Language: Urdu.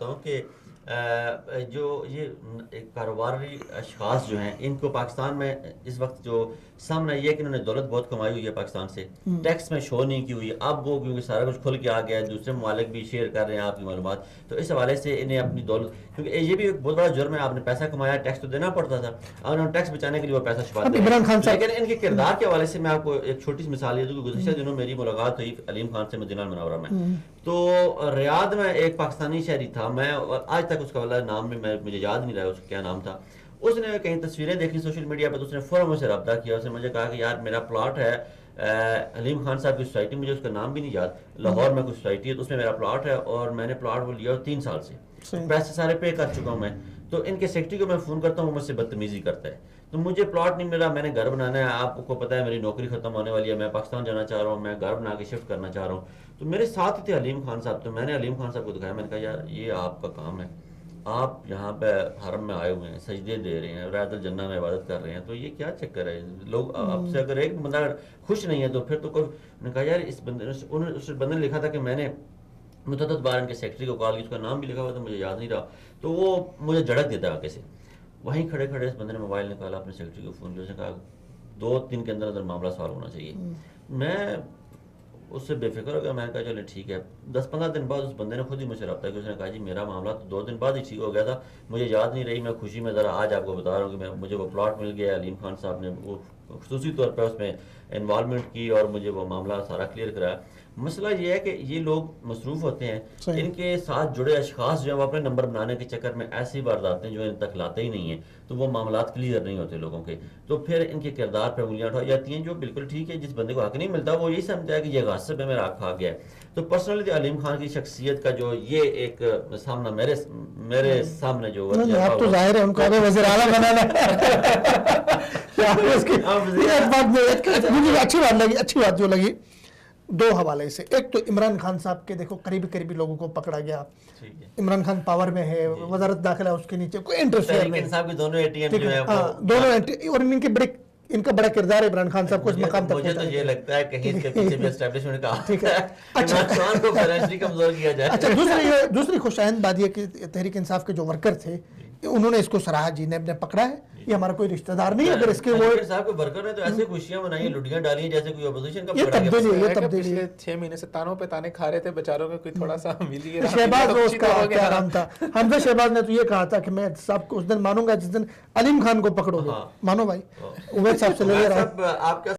ہوں کہ جو یہ کاروباری اشخاص جو ہیں ان کو پاکستان میں اس وقت جو سامنے یہ ہے کہ انہوں نے دولت بہت کمائی ہوئی ہے پاکستان سے، ٹیکس میں شو نہیں کی ہوئی ہے، اب وہ کیونکہ سارا کچھ کھل کے آ گیا ہے، دوسرے ممالک بھی شیئر کر رہے ہیں آپ کی معلومات، تو اس حوالے سے انہیں اپنی دولت، کیونکہ یہ بھی ایک بہت بڑا جرم ہے، آپ نے پیسہ کمایا، ٹیکس تو دینا پڑتا تھا، اور انہوں نے ٹیکس بچانے کے لیے وہ پیسہ چھپاتے ہیں۔ لیکن ان کے کردار کے حوالے سے میں آپ کو ایک چھوٹی سی مثال یہ دوں کہ گزشتہ دنوں میری ملاقات ہوئی علیم خان سے مدینہ المنورہ میں، تو ریاض میں ایک پاکستانی شہری تھا، میں آج تک اس کا والا نام بھی مجھے یاد نہیں رہا اس کا کیا نام تھا، اس نے کہیں تصویریں دیکھی سوشل میڈیا پہ، تو اس نے فوراً مجھ سے رابطہ کیا، اس نے مجھے کہا کہ یار میرا پلاٹ ہے حلیم خان صاحب کی سوسائٹی، مجھے اس کا نام بھی نہیں یاد، لاہور میں کوئی سوسائٹی ہے، تو اس میں میرا پلاٹ ہے اور میں نے پلاٹ وہ لیا 3 سال سے، پیسے سارے پے کر چکا ہوں میں، تو ان کے سیکرٹری کو میں فون کرتا ہوں وہ مجھ سے بدتمیزی کرتا ہے، تو مجھے پلاٹ نہیں ملا، میں نے گھر بنانا ہے، آپ کو پتہ ہے میری نوکری ختم ہونے والی ہے، میں پاکستان جانا چاہ رہا ہوں، میں گھر بنا کے شفٹ کرنا چاہ رہا ہوں، تو میرے ساتھ ہی تھے حلیم خان صاحب، تو میں نے حلیم خان صاحب کو دکھایا، میں نے کہا یار یہ آپ کا کام ہے، آپ یہاں پہ حرم میں آئے ہوئے ہیں، سجدے دے رہے ہیں، رات الجنہ میں عبادت کر رہے ہیں، تو یہ کیا چکر ہے، لوگ آپ سے اگر ایک بندہ خوش نہیں ہے تو پھر تو کوئی، نے کہا یار اس بندے نے لکھا تھا کہ میں نے متعدد بار ان کے سیکرٹری کو کال کی، اس کا نام بھی لکھا ہوا تھا مجھے یاد نہیں رہا، تو وہ مجھے جھڑک دیتا آگے سے، وہیں کھڑے کھڑے اس بندے نے موبائل نکالا، اپنے سیکرٹری کو فون کیا، اس نے کہا 2 دن کے اندر اندر معاملہ سالو ہونا چاہیے، میں اس سے بے فکر ہو گیا، میں نے کہا چلے ٹھیک ہے، 10-15 دن بعد اس بندے نے خود ہی مجھ سے رابطہ کیا، اس نے کہا جی میرا معاملہ تو 2 دن بعد ہی ٹھیک ہو گیا تھا، مجھے یاد نہیں رہی، میں خوشی میں ذرا آج آپ کو بتا رہا ہوں کہ مجھے وہ پلاٹ مل گیا، علیم خان صاحب نے وہ خصوصی طور پہ اس میں انوالومنٹ کی اور مجھے وہ معاملہ سارا کلیئر کرایا۔ مسئلہ یہ ہے کہ یہ لوگ مصروف ہوتے ہیں، ان کے ساتھ جڑے اشخاص جو ہیں وہ اپنے نمبر بنانے کے چکر میں ایسی وارداتیں جو ان تک لاتے ہی نہیں ہیں، تو وہ معاملات کلیئر نہیں ہوتے لوگوں کے، تو پھر ان کے کردار پہ انگلیاں اٹھائی جاتی ہیں، جو بالکل ٹھیک ہے، جس بندے کو حق نہیں ملتا وہ یہی سمجھتا ہے کہ یہ غاصب ہے، میرا حق کھا گیا ہے۔ تو پرسنلی علیم خان کی شخصیت کا جو یہ ایک سامنا میرے سامنے جو اب تو ظاہر ہے ان کو وزیر اعلیٰ بنانا مجھے اچھی بات جو لگی 2 حوالے سے، ایک تو عمران خان صاحب کے دیکھو قریبی لوگوں کو پکڑا گیا، عمران خان پاور میں ہے، وزارت داخلہ اس کے نیچے کوئی انٹرفیئر نہیں، دونوں اے ٹی ایم جو ہیں اور ان کا بڑا کردار ہے عمران خان صاحب کو اس مقام تک مجھے تو یہ لگتا ہے کہیں اس کے پیچھے بھی اسٹیبلشمنٹ کا عمران خان کو فائنینشلی کمزور کیا جائے۔ اچھا دوسری خوشائند بات یہ کہ تحریک انصاف کے جو ورکر تھے انہوں نے اس کو سراہا، جی نے پکڑا ہے، یہ ہمارا کوئی رشتہ دار نہیں ہے، اگر اس کے وہ صاحب کو ورکر نے تو ایسے خوشیاں منائی، لٹیاں ڈالی ہیں جیسے کوئی اپوزیشن کا یہ تبدیلی پچھلے 6 مہینے سے تانوں پہ تانے کھا رہے تھے بیچاروں کے، کوئی تھوڑا سا ملی ہے۔ شہباز اس کا کیا نام تھا، حمزہ شہباز نے تو یہ کہا تھا کہ میں صاحب کو اس دن مانوں گا جس دن علیم خان کو پکڑو گے، مانو بھائی، عوید صاحب سے لے رہا ہوں۔